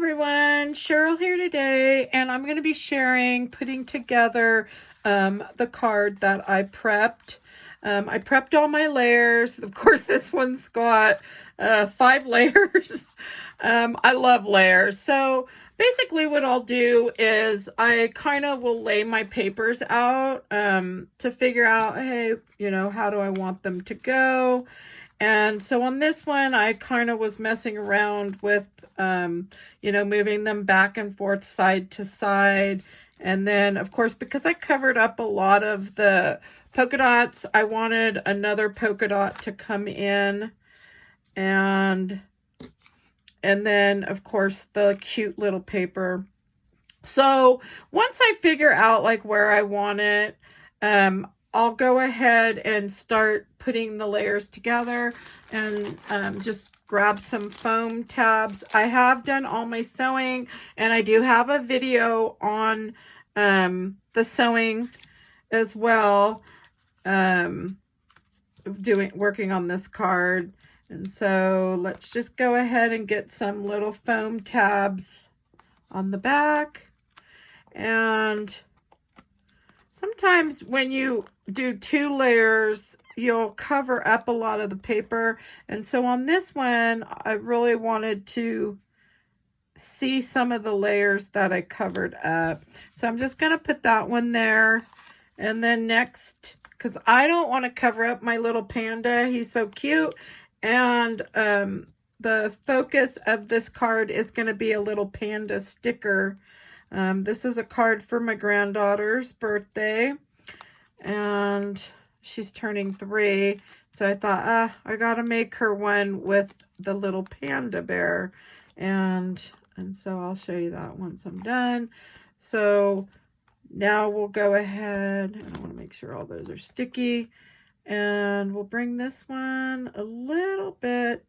everyone, Cheryl here today, and I'm going to be putting together the card that I prepped. I prepped all my layers. Of course, this one's got 5 layers. I love layers. So basically what I'll do is I kind of will lay my papers out to figure out, hey, how do I want them to go? And so on this one, I kind of was messing around with, moving them back and forth, side to side. And then, of course, because I covered up a lot of the polka dots, I wanted another polka dot to come in. And then, of course, the cute little paper. So once I figure out like where I want it, I'll go ahead and start putting the layers together and just grab some foam tabs. I have done all my sewing, and I do have a video on the sewing as well, working on this card. And so let's just go ahead and get some little foam tabs on the back. And sometimes when you do 2 layers, you'll cover up a lot of the paper. And so on this one, I really wanted to see some of the layers that I covered up. So I'm just going to put that one there. And then next, because I don't want to cover up my little panda. He's so cute. And the focus of this card is going to be a little panda sticker. This is a card for my granddaughter's birthday, and she's turning 3. So I thought, I gotta make her one with the little panda bear. And so I'll show you that once I'm done. So now we'll go ahead, and I want to make sure all those are sticky, and we'll bring this one a little bit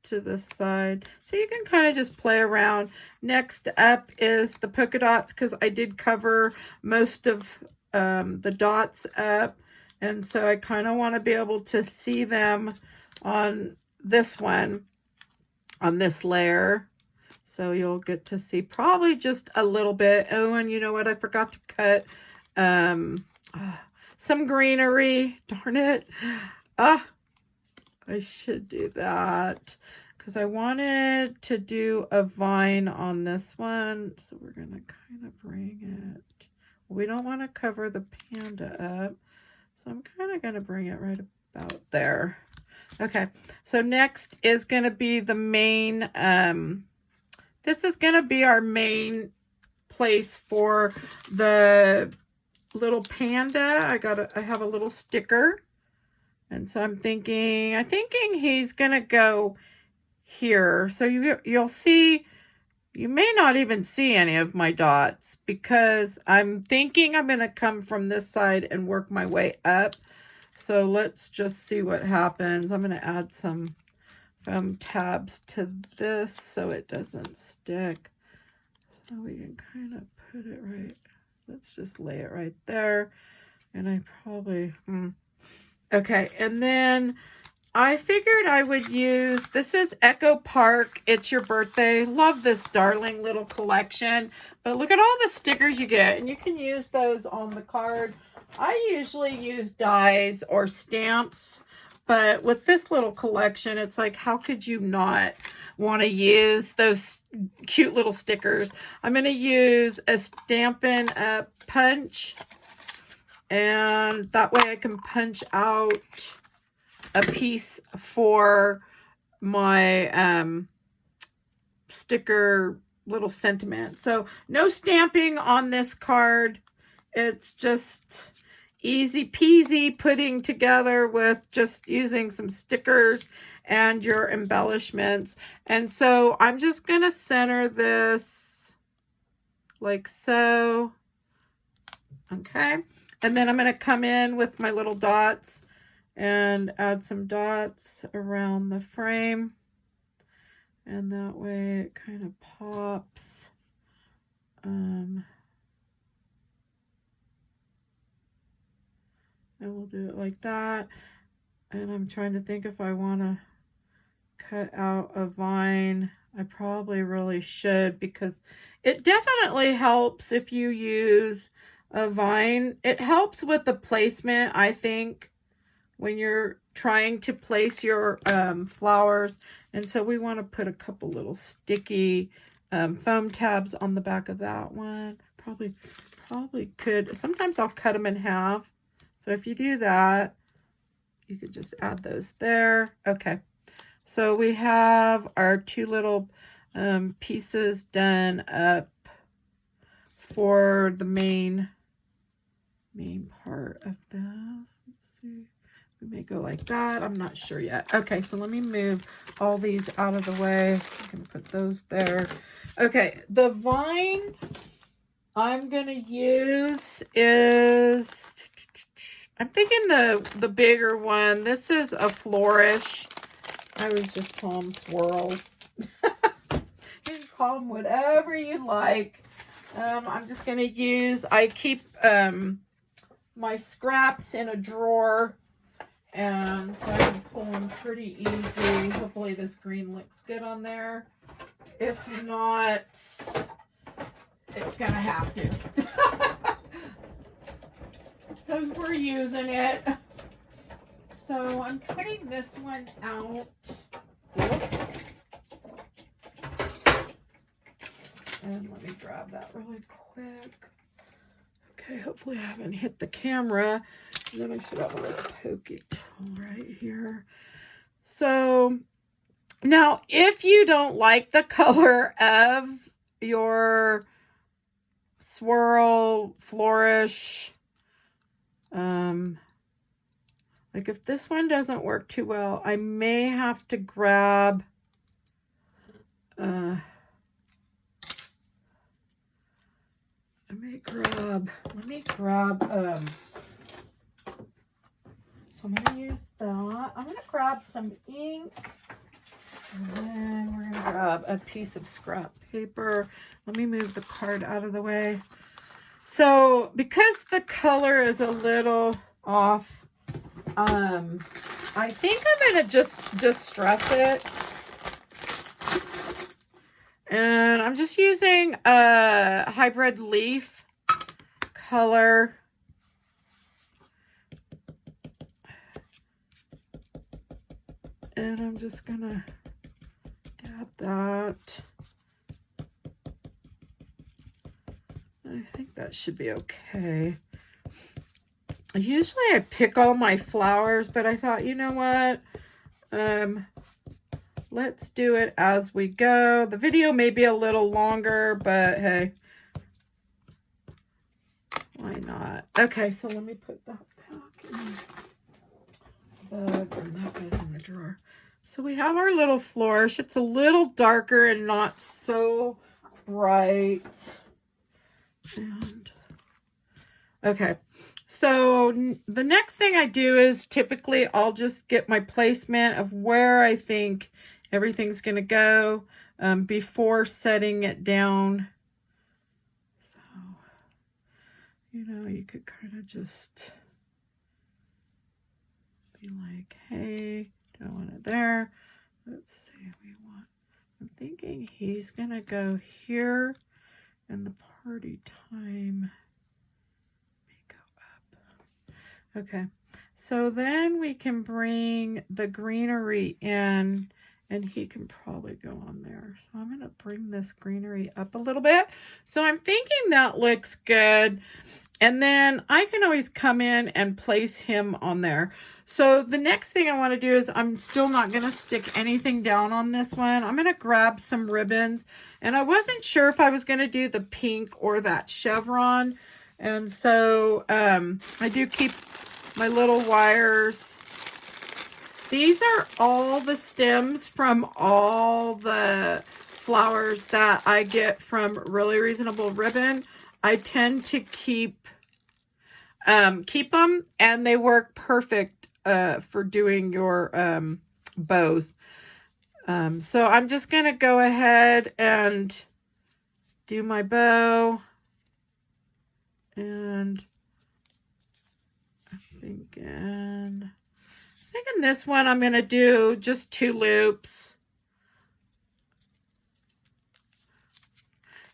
to this side, so you can kind of just play around. Next up is the polka dots, because I did cover most of the dots up, and so I kind of want to be able to see them on this one, on this layer. So you'll get to see probably just a little bit. Oh, and you know what? I forgot to cut some greenery. Darn it. I should do that, because I wanted to do a vine on this one. So we're going to kind of bring it. We don't want to cover the panda up. So I'm kind of going to bring it right about there. Okay. So next is going to be the main, this is going to be our main place for the little panda. I have a little sticker. And so I'm thinking he's going to go here. So you'll see, you may not even see any of my dots, because I'm thinking I'm going to come from this side and work my way up. So let's just see what happens. I'm going to add some foam tabs to this so it doesn't stick. So we can kind of put it right. Let's just lay it right there. And I probably... Okay, and then I figured I would use, this is Echo Park, It's Your Birthday. Love this darling little collection. But look at all the stickers you get, and you can use those on the card. I usually use dies or stamps, but with this little collection, it's like, how could you not want to use those cute little stickers? I'm going to use a Stampin' Up! Punch. And that way I can punch out a piece for my sticker little sentiment. So no stamping on this card. It's just easy peasy putting together with just using some stickers and your embellishments. And so I'm just going to center this like so. Okay. And then I'm going to come in with my little dots and add some dots around the frame. And that way it kind of pops. And we'll do it like that. And I'm trying to think if I want to cut out a vine. I probably really should, because it definitely helps if you use a vine. It helps with the placement, I think, when you're trying to place your flowers. And so we want to put a couple little sticky foam tabs on the back of that one. Probably could. Sometimes I'll cut them in half. So if you do that, you could just add those there. Okay. So we have our two little pieces done up for the main part of this. Let's see. We may go like that. I'm not sure yet. Okay, so let me move all these out of the way. I'm going to put those there. Okay, the vine I'm going to use is, I'm thinking the bigger one. This is a flourish. I always just call them swirls. You can call them whatever you like. I'm just going to use, I keep my scraps in a drawer, and so I can pull them pretty easy. Hopefully this green looks good on there. If not, it's going to have to. Because we're using it. So I'm cutting this one out. Whoops. And let me grab that really quick. Okay, hopefully I haven't hit the camera. And then I should have a little pokey tool right here. So now, if you don't like the color of your swirl, flourish, like if this one doesn't work too well, I may have to grab let me grab so I'm gonna use that. I'm gonna grab some ink, and then we're gonna grab a piece of scrap paper. Let me move the card out of the way. So because the color is a little off, I think I'm gonna just distress it. And I'm just using a hybrid leaf color. And I'm just gonna dab that. I think that should be okay. Usually I pick all my flowers, but I thought, you know what? Let's do it as we go. The video may be a little longer, but hey, why not? Okay, so let me put that back in the bag, and that goes in the drawer. So we have our little flourish. It's a little darker and not so bright. And okay, so the next thing I do is typically I'll just get my placement of where I think everything's going to go before setting it down. So, you know, you could kind of just be like, hey, don't want it there. Let's see, I'm thinking he's going to go here, and the party time may go up. Okay, so then we can bring the greenery in, and he can probably go on there. So I'm going to bring this greenery up a little bit. So I'm thinking that looks good. And then I can always come in and place him on there. So the next thing I want to do is, I'm still not going to stick anything down on this one. I'm going to grab some ribbons. And I wasn't sure if I was going to do the pink or that chevron. And so I do keep my little wires. These are all the stems from all the flowers that I get from Really Reasonable Ribbon. I tend to keep them, and they work perfect for doing your bows. So I'm just going to go ahead and do my bow. And I'm thinking this one I'm going to do just 2 loops.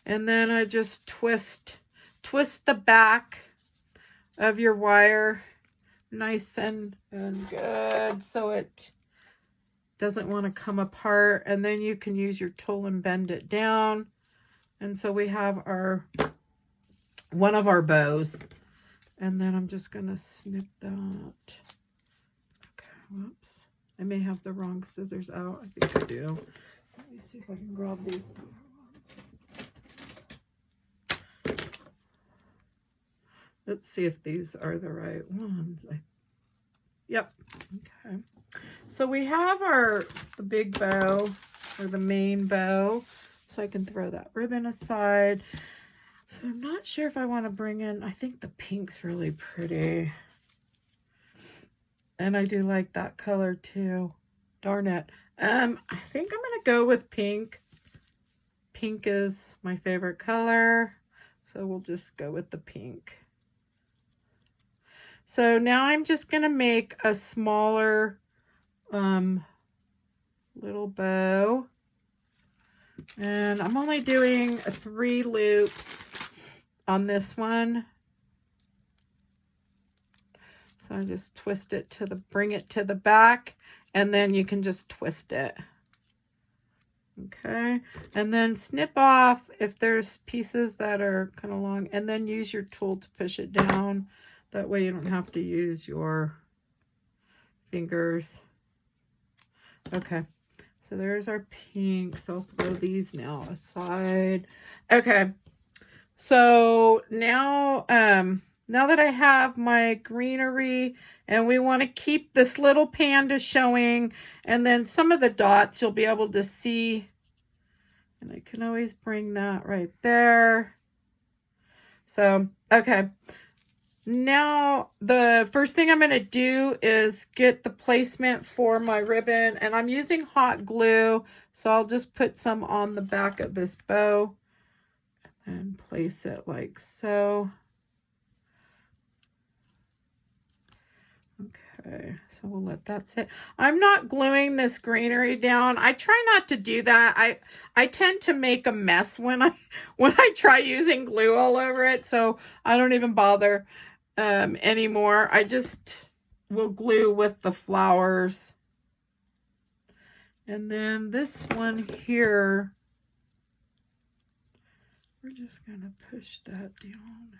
And then I just twist the back of your wire nice and good so it doesn't want to come apart. And then you can use your tool and bend it down. And so we have our one of our bows. And then I'm just going to snip that. Okay, whoops. I may have the wrong scissors out. I think I do. Let me see if I can grab these other ones. Let's see if these are the right ones. Yep. Okay. So we have the big bow, or the main bow. So I can throw that ribbon aside. So I'm not sure if I want to bring in, I think the pink's really pretty. And I do like that color too. Darn it. I think I'm going to go with pink. Pink is my favorite color. So we'll just go with the pink. So now I'm just going to make a smaller little bow. And I'm only doing 3 loops on this one. So I just twist it bring it to the back, and then you can just twist it. Okay. And then snip off if there's pieces that are kind of long, and then use your tool to push it down. That way you don't have to use your fingers. Okay. So there's our pink. So I'll throw these now aside. Okay. So now, now that I have my greenery, and we want to keep this little panda showing, and then some of the dots you'll be able to see. And I can always bring that right there. So, okay. Now, the first thing I'm going to do is get the placement for my ribbon, and I'm using hot glue, so I'll just put some on the back of this bow and place it like so. Okay, so we'll let that sit. I'm not gluing this greenery down. I try not to do that. I tend to make a mess when I try using glue all over it, so I don't even bother anymore. I just will glue with the flowers. And then this one here, we're just going to push that down.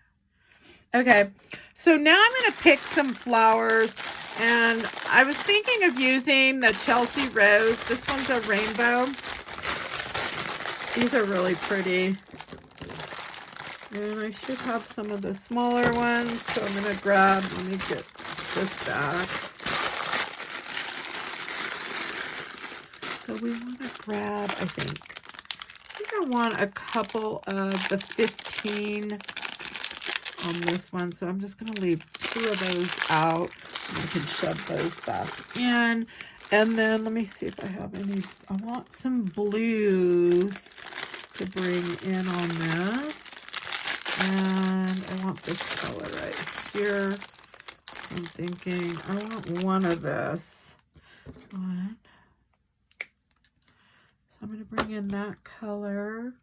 Okay, so now I'm going to pick some flowers, and I was thinking of using the Chelsea Rose. This one's a rainbow. These are really pretty. And I should have some of the smaller ones, so I'm going to grab, let me get this back. So we want to grab, I think I want a couple of the 15 on this one. So I'm just going to leave 2 of those out, and I can shove those back in. And then let me see if I have any, I want some blues to bring in on this. And I want this color right here. I'm thinking I want one of this. One. So I'm going to bring in that color.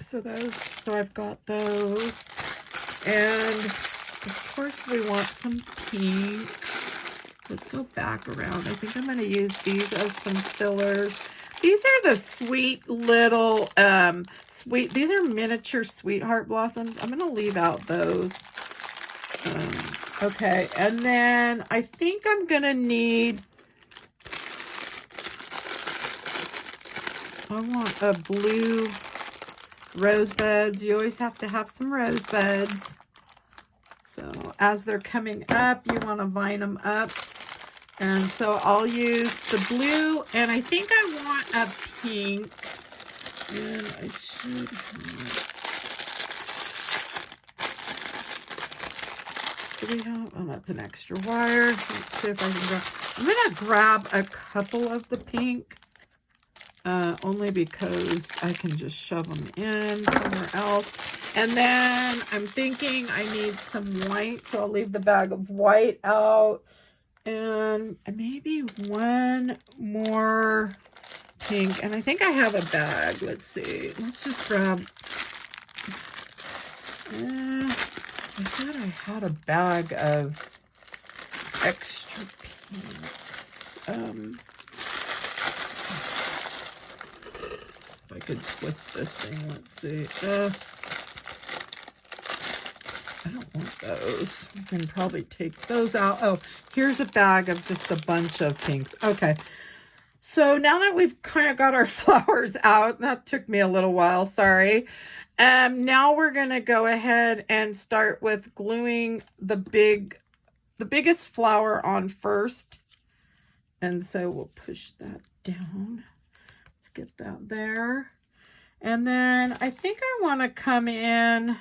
So I've got those. And of course we want some pink. Let's go back around. I think I'm going to use these as some fillers. These are the sweet little, these are miniature sweetheart blossoms. I'm going to leave out those. Okay, and then I think I'm going to need, I want a blue rosebuds. You always have to have some rosebuds. So as they're coming up, you want to vine them up. And so I'll use the blue, and I think I want a pink. And I should have, do we have, oh, that's an extra wire. Let's see if I can grab, I'm going to grab a couple of the pink, only because I can just shove them in somewhere else. And then I'm thinking I need some white, so I'll leave the bag of white out. And maybe one more pink. And I think I have a bag. Let's see. Let's just grab... I thought I had a bag of extra pinks. If I could twist this thing, let's see. I don't want those. I can probably take those out. Oh, here's a bag of just a bunch of pinks. Okay. So now that we've kind of got our flowers out, that took me a little while, sorry. Now we're going to go ahead and start with gluing the biggest flower on first. And so we'll push that down. Let's get that there. And then I think I want to come in.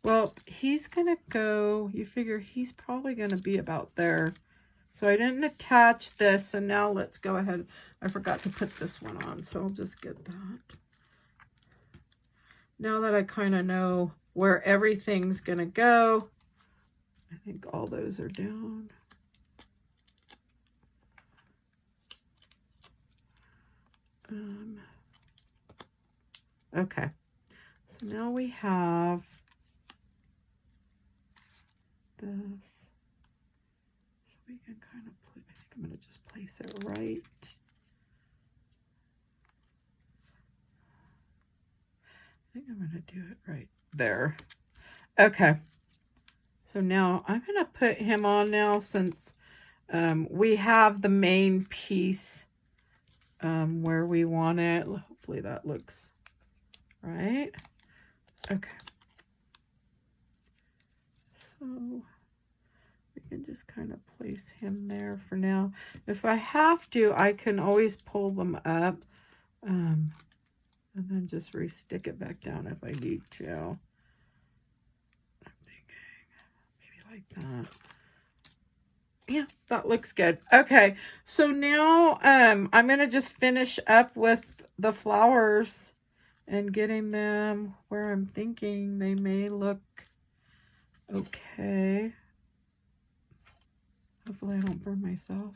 Well, he's going to go, you figure he's probably going to be about there. So I didn't attach this. And now let's go ahead. I forgot to put this one on. So I'll just get that. Now that I kind of know where everything's going to go, I think all those are down. Okay. So now we have this. So we can kind of put, I think I'm going to just place it right. I think I'm going to do it right there. Okay. So now I'm going to put him on now since we have the main piece where we want it. Hopefully that looks right. Okay. So we can just kind of place him there for now. If I have to, I can always pull them up. And then just re-stick it back down if I need to. I'm thinking maybe like that. Yeah, that looks good. Okay, so now I'm going to just finish up with the flowers and getting them where I'm thinking they may look okay. Hopefully I don't burn myself.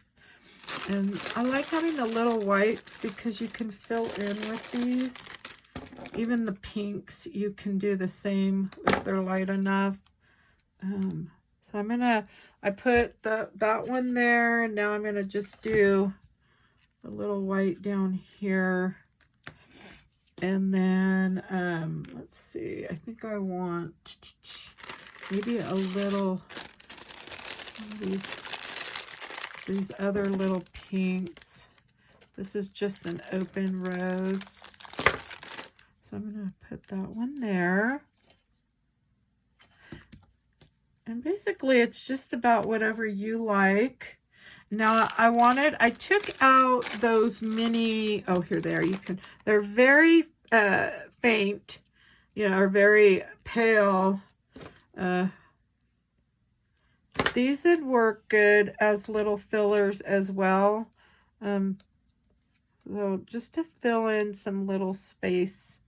And I like having the little whites because you can fill in with these. Even the pinks, you can do the same if they're light enough. So I put that one there, and now I'm going to just do a little white down here. And then, let's see, I think I want maybe a little, these other little pinks. This is just an open rose. So I'm going to put that one there. And basically it's just about whatever you like. Now I took out those mini, oh, here they are. They're very faint, or very pale. These would work good as little fillers as well. So just to fill in some little space.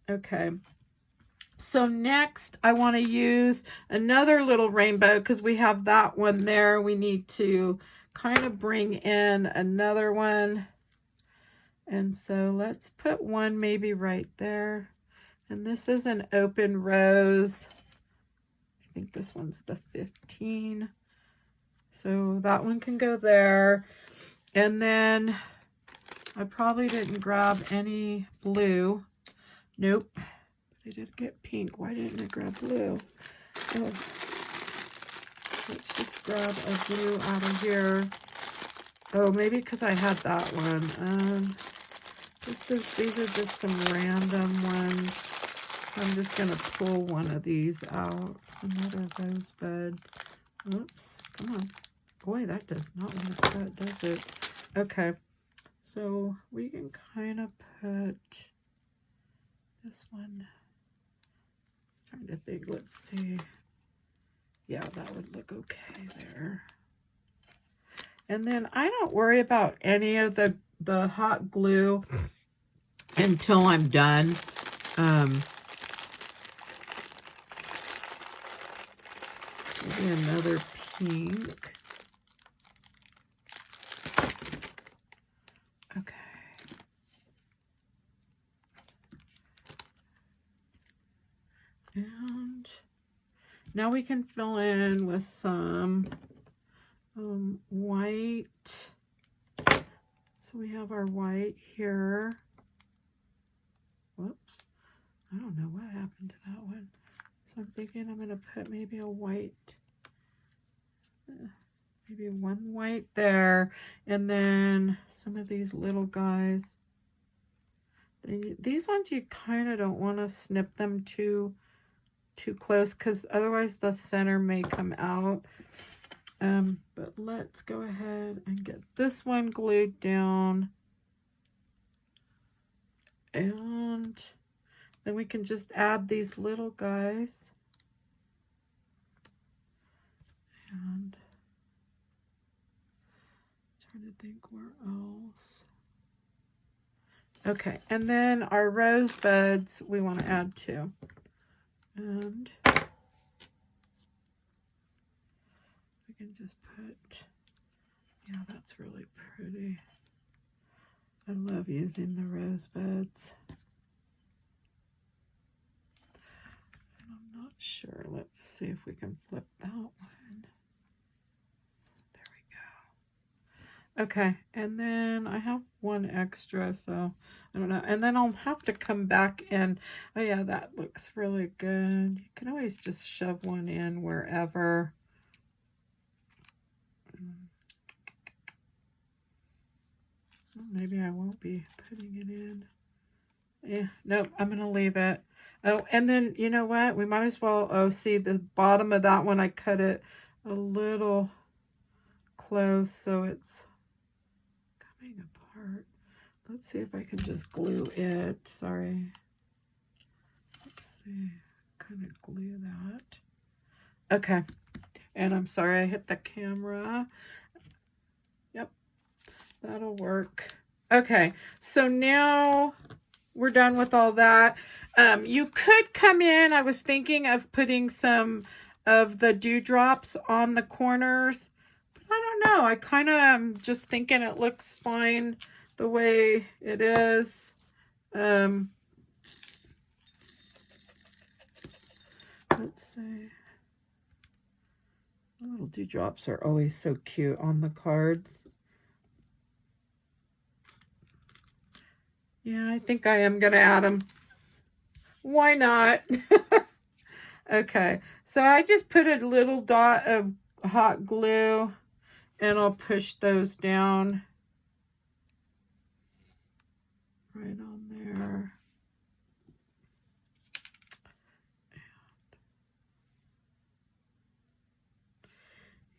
Okay. So next I want to use another little rainbow because we have that one there. We need to kind of bring in another one. And so let's put one maybe right there. And this is an open rose. I think this one's the 15. So that one can go there. And then I probably didn't grab any blue. Nope. But I did get pink. Why didn't I grab blue? Oh. Let's just grab a blue out of here. Oh, maybe because I had that one. These are just some random ones. I'm just going to pull one of these out. Another rosebud. Oops. Come on. Boy, that does not want to cut, does it? Okay. So we can kind of put this one. I'm trying to think. Let's see. Yeah, that would look okay there. And then I don't worry about any of the hot glue until I'm done. Maybe another pink. Now we can fill in with some white. So we have our white here. Whoops. I don't know what happened to that one. So I'm thinking I'm going to put maybe a white, maybe one white there. And then some of these little guys. These ones you kind of don't want to snip them too close, because otherwise the center may come out. But let's go ahead and get this one glued down. And then we can just add these little guys. And I'm trying to think where else. Okay, and then our rose buds we want to add too. And I can just put, yeah, that's really pretty. I love using the rose buds. And I'm not sure. Let's see if we can flip that one. There we go. Okay, and then I have one extra, so I don't know. And then I'll have to come back and, oh yeah, that looks really good. You can always just shove one in wherever. Maybe I won't be putting it in. Yeah, nope, I'm going to leave it. Oh, and then, you know what? We might as well, oh, see the bottom of that one, I cut it a little close, so it's coming apart. Let's see if I can just glue it. Sorry. Let's see. Kind of glue that. Okay. And I'm sorry I hit the camera. Yep. That'll work. Okay. So now we're done with all that. You could come in. I was thinking of putting some of the dewdrops on the corners. But I don't know. I kind of am just thinking it looks fine the way it is. Let's see. The little dewdrops are always so cute on the cards. Yeah, I think I am going to add them. Why not? Okay, so I just put a little dot of hot glue and I'll push those down right on there.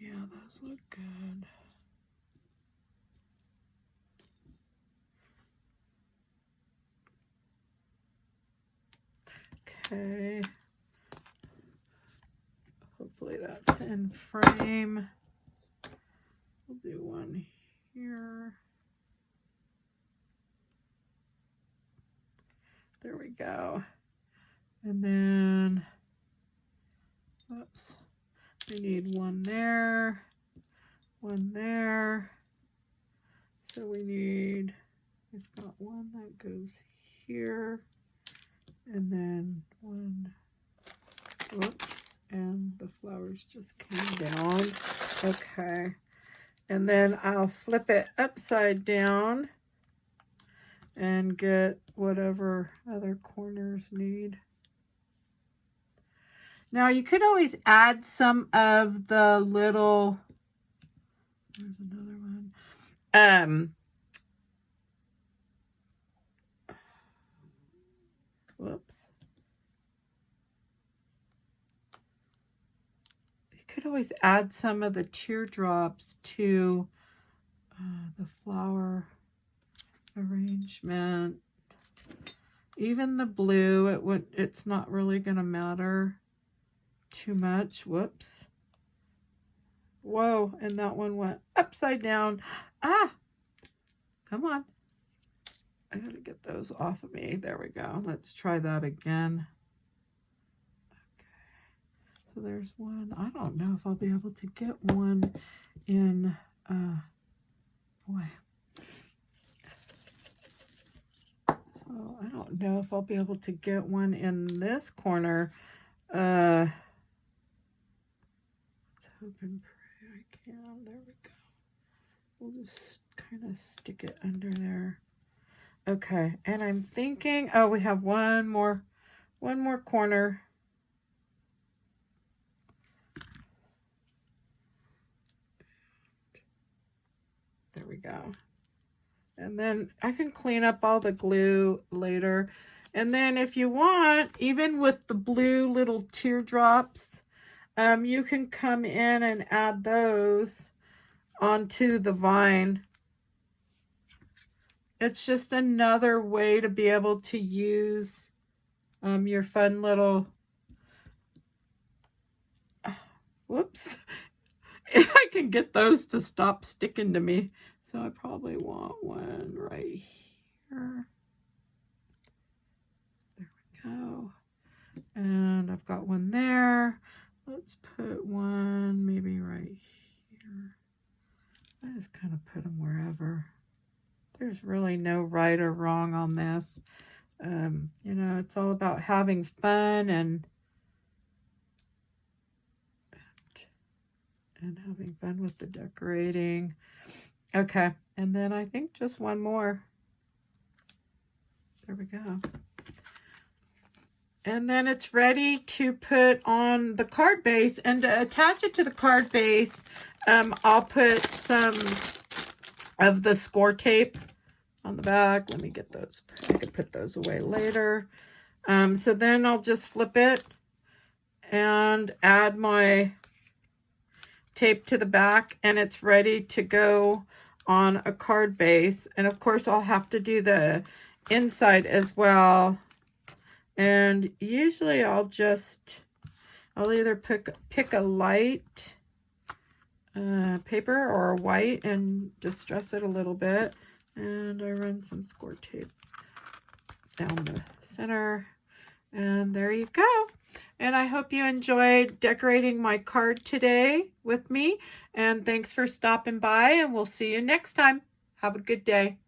Yeah, those look good. Okay. Hopefully that's in frame. We'll do one here. There we go. And then, oops, we need one there, one there. So we've got one that goes here, and then one, whoops, and the flowers just came down. Okay, and then I'll flip it upside down and get whatever other corners need. Now you could always add some of the little, there's another one. Whoops. You could always add some of the teardrops to the flower arrangement. Even the blue, it's not really going to matter too much. Whoops. Whoa, and that one went upside down. Ah, come on. I gotta get those off of me. There we go. Let's try that again. Okay, so there's one. I don't know if I'll be able to get one in, boy. So I don't know if I'll be able to get one in this corner. hope and pray I can. There we go. We'll just kind of stick it under there. Okay, and I'm thinking, oh, we have one more corner. There we go. And then I can clean up all the glue later. And then if you want, even with the blue little teardrops, you can come in and add those onto the vine. It's just another way to be able to use your fun little, whoops, I can get those to stop sticking to me. So I probably want one right here. There we go. And I've got one there. Let's put one maybe right here. I just kind of put them wherever. There's really no right or wrong on this. You know, it's all about having fun and having fun with the decorating. Okay, and then I think just one more. There we go. And then it's ready to put on the card base. And to attach it to the card base, I'll put some of the score tape on the back. Let me get those. I could put those away later. So then I'll just flip it and add my tape to the back, and it's ready to go on a card base. And of course I'll have to do the inside as well. And usually I'll either pick a light paper or a white and distress it a little bit. And I run some score tape down the center. And there you go. And I hope you enjoyed decorating my card today with me. And thanks for stopping by, and we'll see you next time. Have a good day.